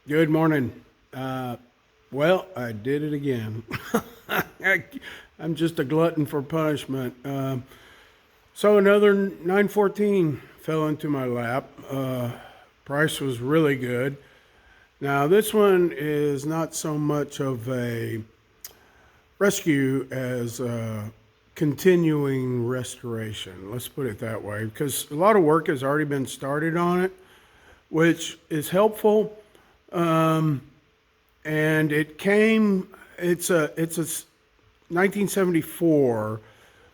Good morning. Well, I did it again. I'm just a glutton for punishment. So another 914 fell into my lap. Price was really good. Now this one is not so much of a rescue as a continuing restoration. Let's put it that way, because a lot of work has already been started on it, which is helpful. And it's a 1974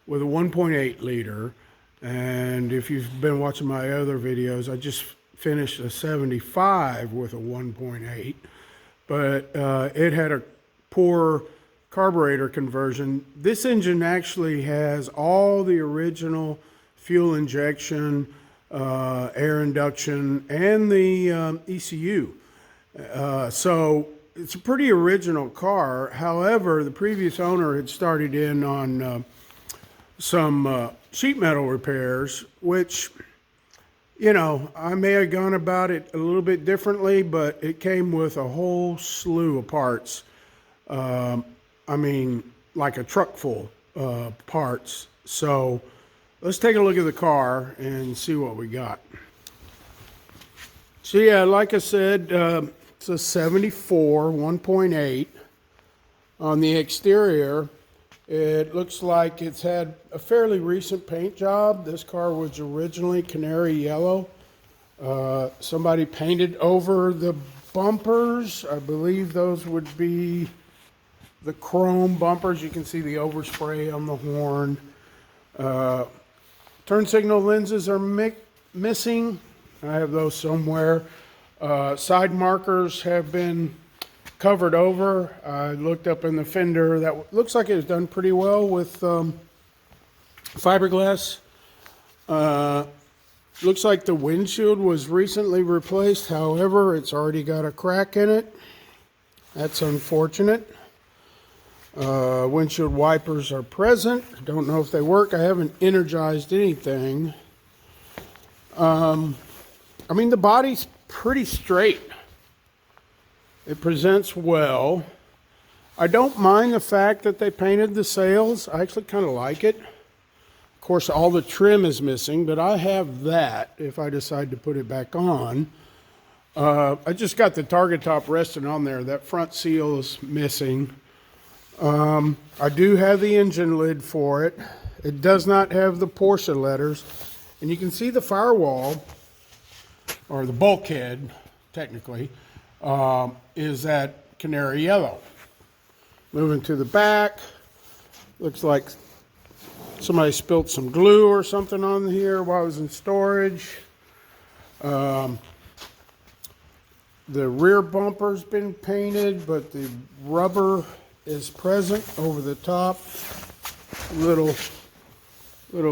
with a 1.8 liter. And if you've been watching my other videos, I just finished a 75 with a 1.8, but it had a poor carburetor conversion. This engine actually has all the original fuel injection, air induction, and the ECU. So it's a pretty original car. However, the previous owner had started in on some sheet metal repairs, which, you know, I may have gone about it a little bit differently, but it came with a whole slew of parts. I mean, like a truck full parts. So let's take a look at the car and see what we got. So yeah, like I said, it's a 74 1.8. On the exterior, it looks like it's had a fairly recent paint job. This car was originally canary yellow. Somebody painted over the bumpers. I believe those would be the chrome bumpers. You can see the overspray on the horn. Turn signal lenses are missing. I have those somewhere. Side markers have been covered over. I looked up in the fender. That looks like it was done pretty well with fiberglass. Looks like the windshield was recently replaced. However, it's already got a crack in it. That's unfortunate. Windshield wipers are present. Don't know if they work. I haven't energized anything. I mean, the body's pretty straight. It presents well. I don't mind the fact that they painted the sails. I actually kind of like it. Of course, all the trim is missing, but I have that if I decide to put it back on. I just got the target top resting on there. That front seal is missing. I do have the engine lid for it. It does not have the Porsche letters. And you can see the firewall, or the bulkhead, technically, is that canary yellow. Moving to the back, looks like somebody spilt some glue or something on here while I was in storage. The rear bumper's been painted, but the rubber is present over the top. Little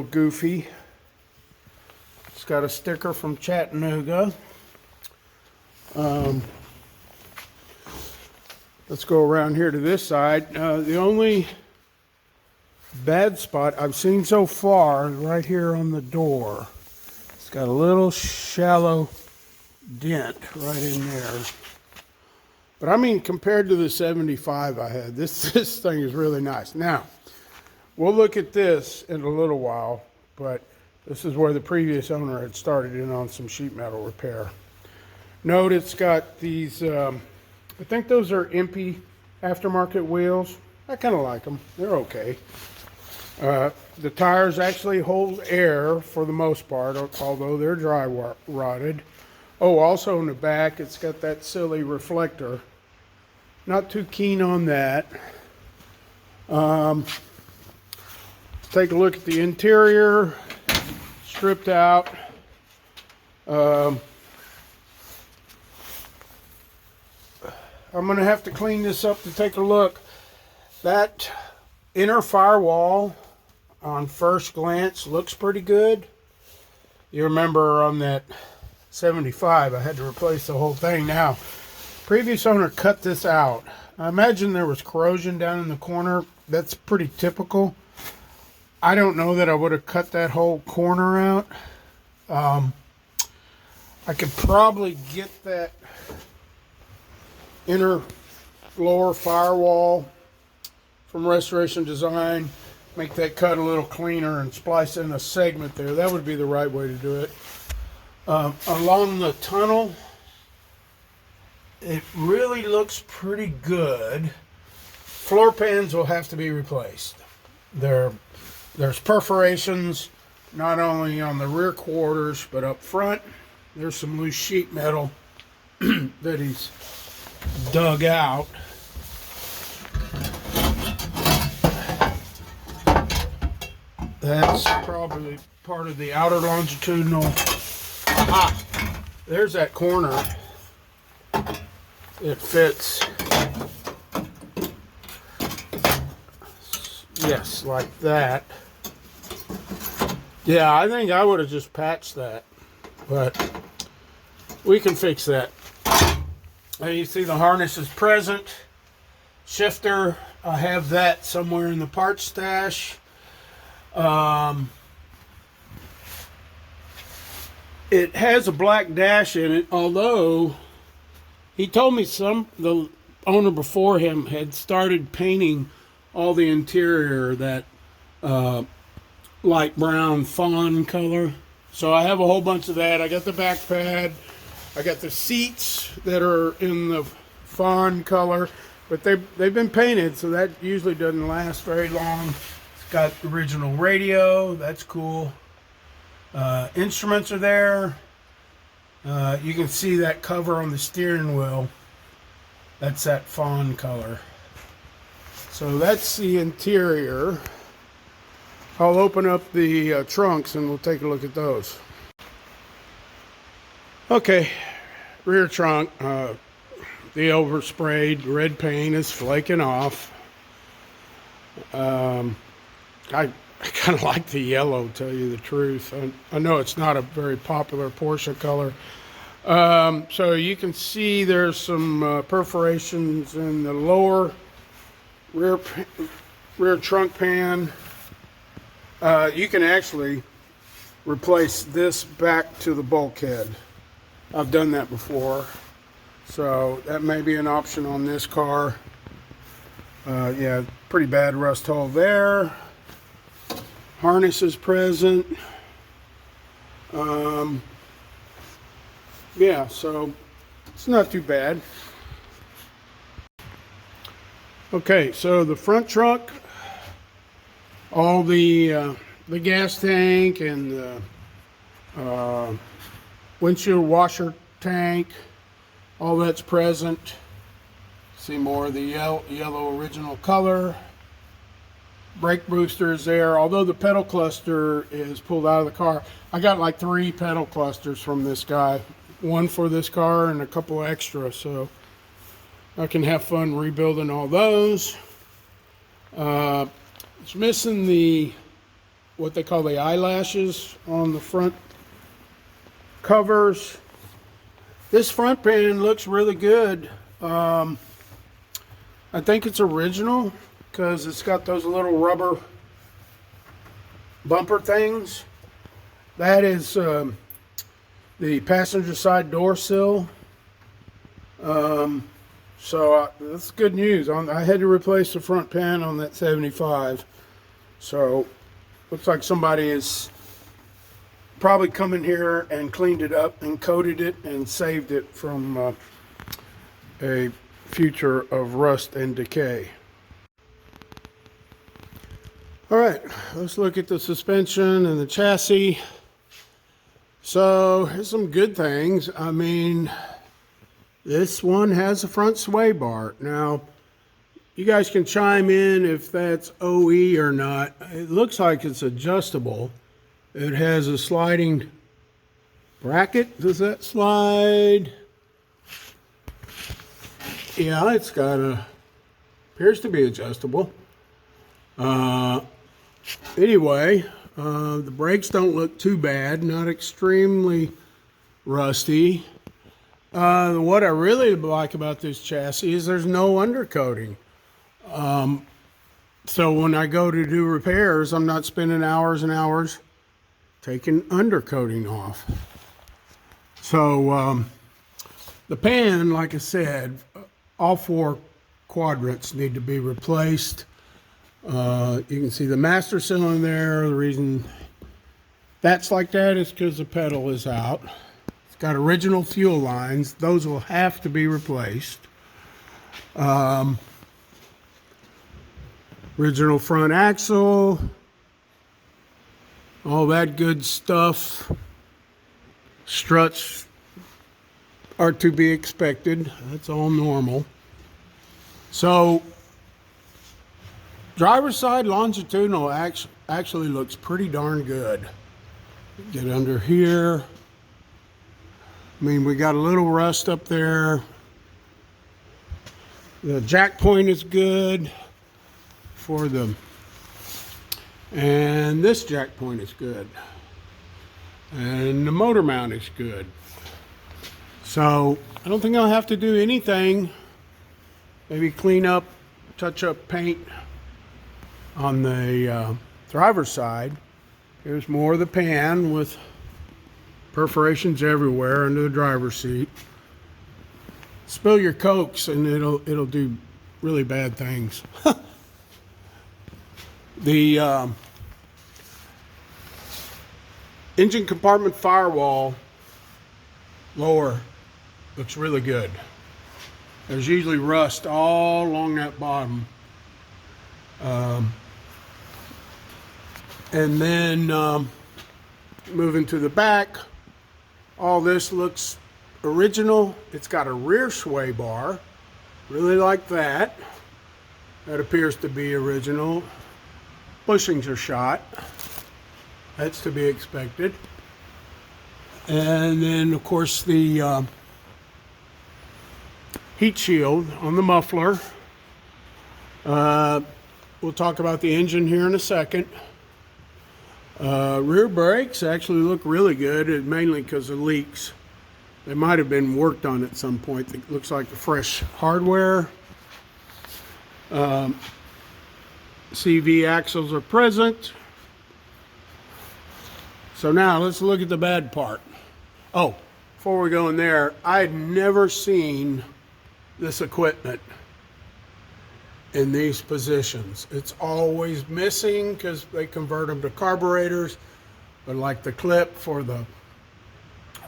goofy. It's got a sticker from Chattanooga. Let's go around here to this side. The only bad spot I've seen so far is right here on the door. It's got a little shallow dent right in there. But I mean, compared to the 75 I had, this thing is really nice. Now, we'll look at this in a little while, but this is where the previous owner had started in on some sheet metal repair. Note it's got these, I think those are Impy aftermarket wheels. I kind of like them. They're okay. The tires actually hold air for the most part, although they're dry rotted. Oh, also in the back, it's got that silly reflector. Not too keen on that. Take a look at the interior. Stripped out. I'm going to have to clean this up to take a look. That inner firewall on first glance looks pretty good. You remember on that 75 I had to replace the whole thing. Now, previous owner cut this out. I imagine there was corrosion down in the corner. That's pretty typical. I don't know that I would have cut that whole corner out. I could probably get that inner floor firewall from Restoration Design. Make that cut a little cleaner and splice in a segment there. That would be the right way to do it. Along the tunnel, it really looks pretty good. Floor pans will have to be replaced. There's perforations not only on the rear quarters but up front. There's some loose sheet metal that he's dug out. That's probably part of the outer longitudinal. Aha! There's that corner. It fits. Yes, like that. Yeah, I think I would have just patched that, but we can fix that. And you see the harness is present. Shifter, I have that somewhere in the parts stash. It has a black dash in it, although he told me the owner before him had started painting all the interior that light brown fawn color. So I have a whole bunch of that. I got the back pad. I got the seats that are in the fawn color, but they've been painted, so that usually doesn't last very long. It's got the original radio. That's cool. Instruments are there. You can see that cover on the steering wheel. That's that fawn color. So that's the interior. I'll open up the trunks and we'll take a look at those. Okay, rear trunk. The oversprayed red paint is flaking off. I kind of like the yellow, to tell you the truth. I know it's not a very popular Porsche color. So you can see there's some perforations in the lower rear trunk pan. You can actually replace this back to the bulkhead. I've done that before, so that may be an option on this car. Yeah, pretty bad rust hole there. Harness is present. Yeah, so it's not too bad. Okay, so the front trunk, all the gas tank and the windshield washer tank, all that's present. See more of the yellow original color. Brake booster is there, although the pedal cluster is pulled out of the car. I got like 3 pedal clusters from this guy, one for this car and a couple extra, so I can have fun rebuilding all those. It's missing the what they call the eyelashes on the front covers. This front pan looks really good. I think it's original because it's got those little rubber bumper things. That is the passenger side door sill. So that's good news. I had to replace the front pan on that 75. So looks like somebody is probably come in here and cleaned it up and coated it and saved it from a future of rust and decay. All right, let's look at the suspension and the chassis. So here's some good things. I mean, this one has a front sway bar. Now, you guys can chime in if that's OE or not. It looks like it's adjustable. It has a sliding bracket. Does that slide? Yeah, it's got appears to be adjustable. Anyway, the brakes don't look too bad, not extremely rusty. What I really like about this chassis is there's no undercoating. So when I go to do repairs, I'm not spending hours and hours taking undercoating off. So the pan, like I said, all 4 quadrants need to be replaced. You can see the master cylinder there. The reason that's like that is because the pedal is out. It's got original fuel lines. Those will have to be replaced. Original front axle, all that good stuff. Struts are to be expected. That's all normal. So, driver's side longitudinal actually looks pretty darn good. Get under here. I mean, we got a little rust up there. The jack point is good for them, and this jack point is good, and the motor mount is good. So I don't think I'll have to do anything. Maybe clean up, touch up paint on the driver's side. Here's more of the pan with perforations everywhere under the driver's seat. Spill your Cokes and it'll do really bad things. The engine compartment firewall lower looks really good. There's usually rust all along that bottom. And then moving to the back, all this looks original. It's got a rear sway bar. Really like that. That appears to be original. Bushings are shot. That's to be expected. And then, of course, the heat shield on the muffler. We'll talk about the engine here in a second. Rear brakes actually look really good, mainly because of leaks. They might have been worked on at some point. It looks like the fresh hardware. CV axles are present. So now let's look at the bad part. Oh, before we go in there, I had never seen this equipment in these positions. It's always missing because they convert them to carburetors, but like the clip for the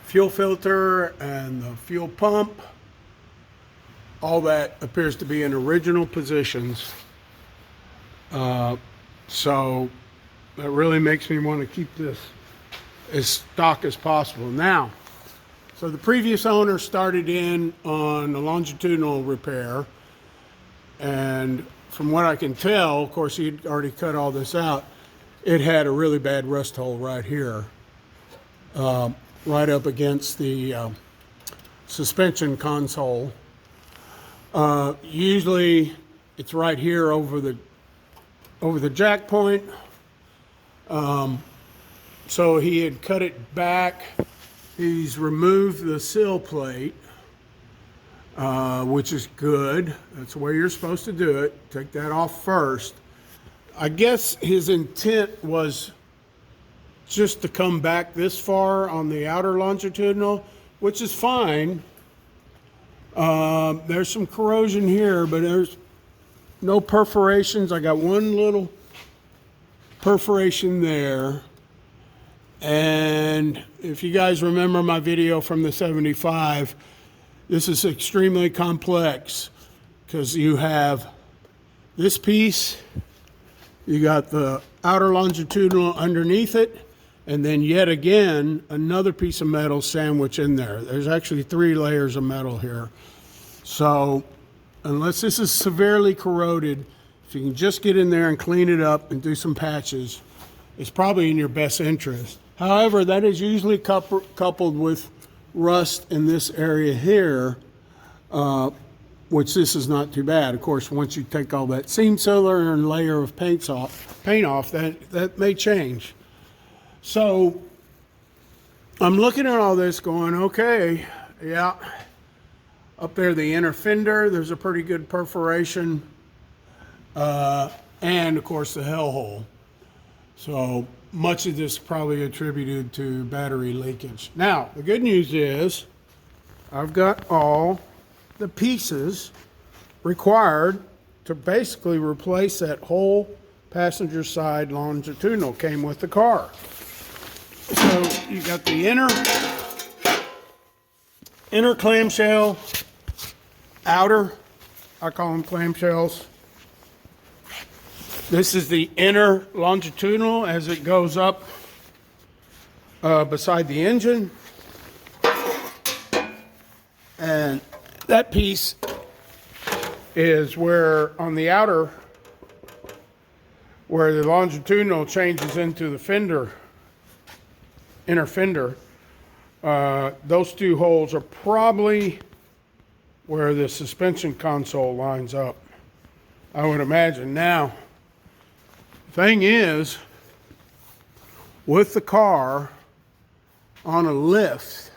fuel filter and the fuel pump, all that appears to be in original positions. So that really makes me want to keep this as stock as possible. Now, so the previous owner started in on a longitudinal repair, and from what I can tell, of course he'd already cut all this out, it had a really bad rust hole right here, right up against the suspension console. Usually it's right here over the jack point. So he had cut it back. He's removed the sill plate, which is good. That's the way you're supposed to do it. Take that off first. I guess his intent was just to come back this far on the outer longitudinal, which is fine. There's some corrosion here, but there's no perforations. I got one little perforation there. And if you guys remember my video from the 75, this is extremely complex because you have this piece, you got the outer longitudinal underneath it, and then yet again another piece of metal sandwiched in there. There's actually 3 layers of metal here. So unless this is severely corroded, if you can just get in there and clean it up and do some patches, it's probably in your best interest. However, that is usually coupled with rust in this area here, which this is not too bad. Of course, once you take all that seam sealer and layer of paint off, that may change. So I'm looking at all this going, okay, yeah. Up there, the inner fender, there's a pretty good perforation. And of course the hell hole. So much of this probably attributed to battery leakage. Now, the good news is I've got all the pieces required to basically replace that whole passenger side longitudinal. Came with the car. So you got the inner clamshell, outer, I call them clamshells. This is the inner longitudinal as it goes up beside the engine. And that piece is where on the outer, where the longitudinal changes into the fender, inner fender. Those two holes are probably where the suspension console lines up, I would imagine. Now, thing is, with the car on a lift,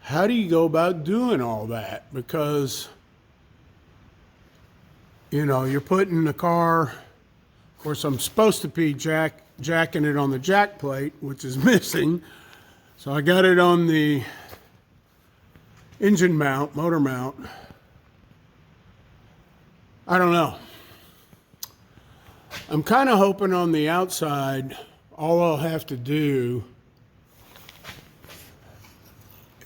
how do you go about doing all that? Because, you know, you're putting the car, of course, I'm supposed to be jacking it on the jack plate, which is missing. So I got it on the engine mount, motor mount. I don't know. I'm kind of hoping on the outside, all I'll have to do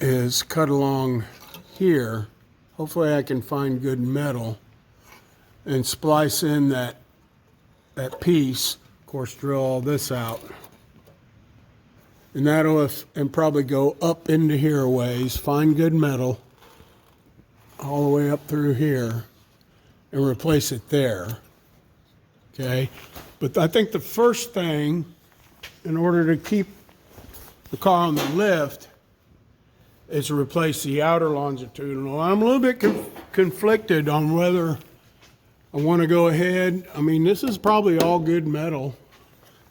is cut along here. Hopefully I can find good metal and splice in that piece. Of course, drill all this out. And that'll, and probably go up into here a ways, find good metal, all the way up through here, and replace it there. Okay? But I think the first thing, in order to keep the car on the lift, is to replace the outer longitudinal. I'm a little bit conflicted on whether I want to go ahead. I mean, this is probably all good metal.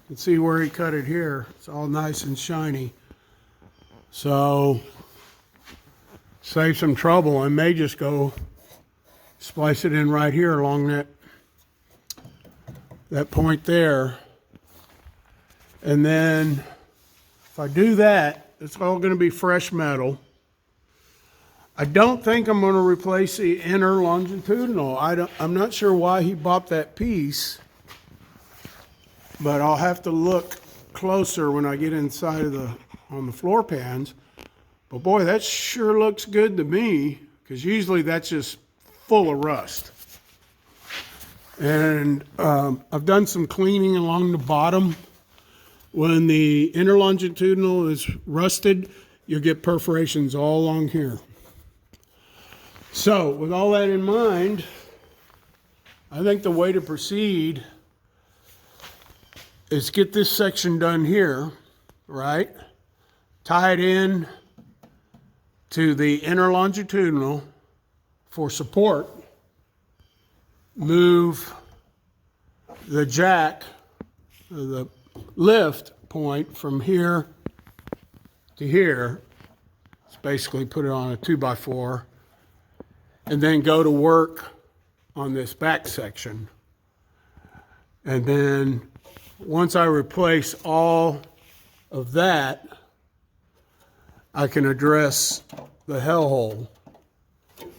You can see where he cut it here. It's all nice and shiny. So, save some trouble. I may just go splice it in right here along that point there. And then, if I do that, it's all going to be fresh metal. I don't think I'm going to replace the inner longitudinal. I'm not sure why he bought that piece. But I'll have to look closer when I get inside of on the floor pans. But boy, that sure looks good to me, because usually that's just full of rust. And I've done some cleaning along the bottom. When the inner longitudinal is rusted, you'll get perforations all along here. So with all that in mind, I think the way to proceed is get this section done here, right? Tie it in to the inner longitudinal for support. Move the jack, the lift point from here to here. Let's basically put it on a 2x4 and then go to work on this back section. And then once I replace all of that, I can address the hellhole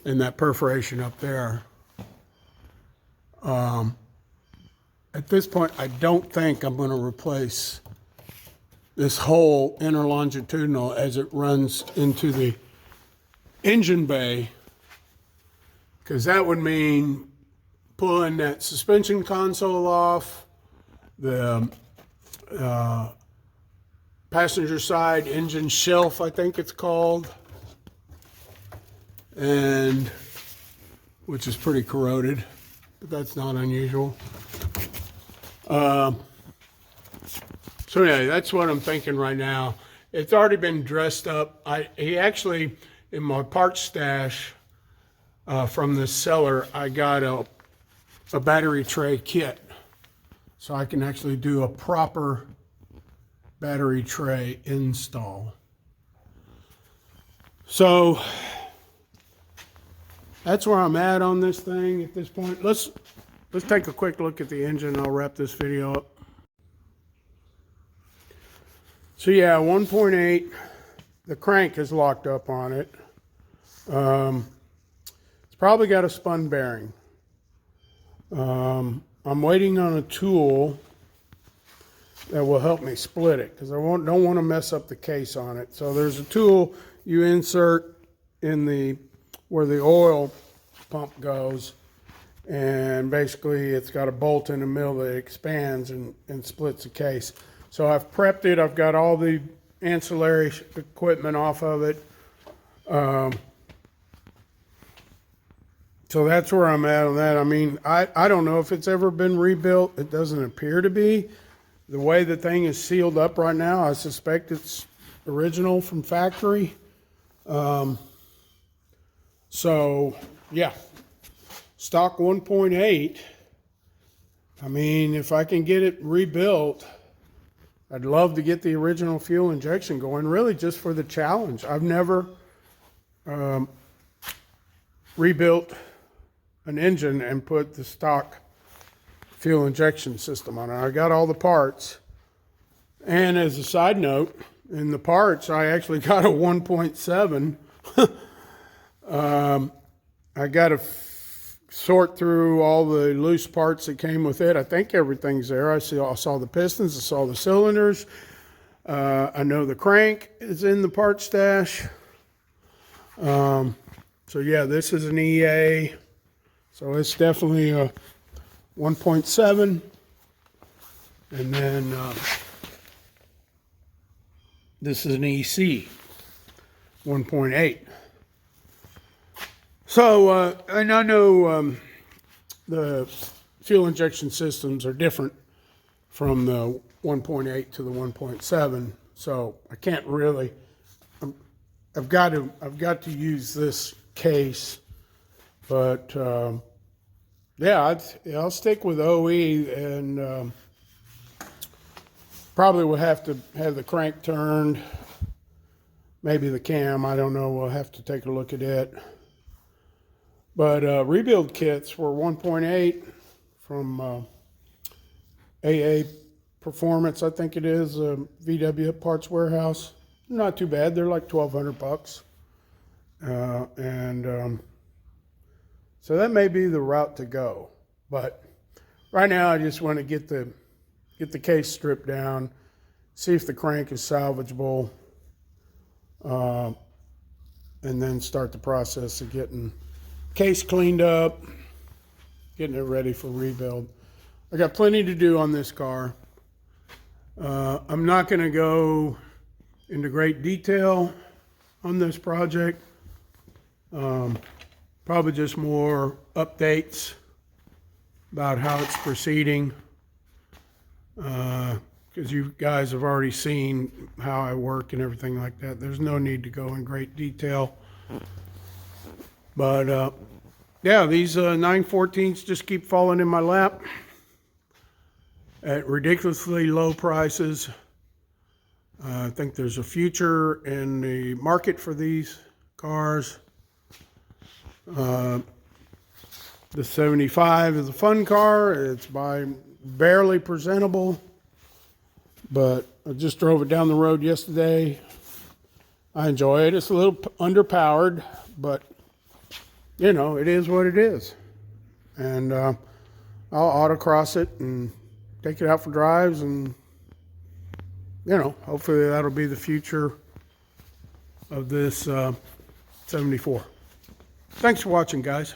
and that perforation up there. At this point, I don't think I'm going to replace this whole inner longitudinal as it runs into the engine bay, because that would mean pulling that suspension console off, the passenger side engine shelf, I think it's called, and which is pretty corroded, but that's not unusual. So yeah, that's what I'm thinking right now. It's already been dressed up. He actually, in my parts stash from the seller, I got a battery tray kit. So I can actually do a proper battery tray install. So that's where I'm at on this thing at this point. Let's take a quick look at the engine. I'll wrap this video up. So yeah, 1.8. The crank is locked up on it. It's It's probably got a spun bearing. I'm waiting on a tool that will help me split it because I don't want to mess up the case on it. So there's a tool you insert in where the oil pump goes, and basically it's got a bolt in the middle that expands and splits the case. So I've prepped it. I've got all the ancillary equipment off of it. So that's where I'm at on that. I mean, I don't know if it's ever been rebuilt. It doesn't appear to be. The way the thing is sealed up right now, I suspect it's original from factory. So, yeah. Stock 1.8. I mean, if I can get it rebuilt, I'd love to get the original fuel injection going, really just for the challenge. I've never rebuilt an engine and put the stock fuel injection system on it. I got all the parts. And as a side note, in the parts, I actually got a 1.7. I got to sort through all the loose parts that came with it. I think everything's there. I saw the pistons, I saw the cylinders. I know the crank is in the part stash. So yeah, this is an EA. So it's definitely a 1.7. And then this is an EC 1.8. So, and I know the fuel injection systems are different from the 1.8 to the 1.7. So I can't really. I've got to use this case, but yeah, I'll stick with OE, and probably will have to have the crank turned, maybe the cam. I don't know. We'll have to take a look at it. But rebuild kits were 1.8 from AA Performance, I think it is, VW Parts Warehouse. Not too bad. They're like $1,200. So that may be the route to go. But right now, I just want to get the case stripped down, see if the crank is salvageable, and then start the process of getting case cleaned up, getting it ready for rebuild. I got plenty to do on this car. I'm not going to go into great detail on this project. Probably just more updates about how it's proceeding, because you guys have already seen how I work and everything like that. There's no need to go in great detail. But yeah, these 914s just keep falling in my lap at ridiculously low prices. I think there's a future in the market for these cars. The 75 is a fun car. It's barely presentable, but I just drove it down the road yesterday. I enjoy it. It's a little underpowered, but you know, it is what it is. And I'll autocross it and take it out for drives, and you know, hopefully that'll be the future of this 74. Thanks for watching, guys.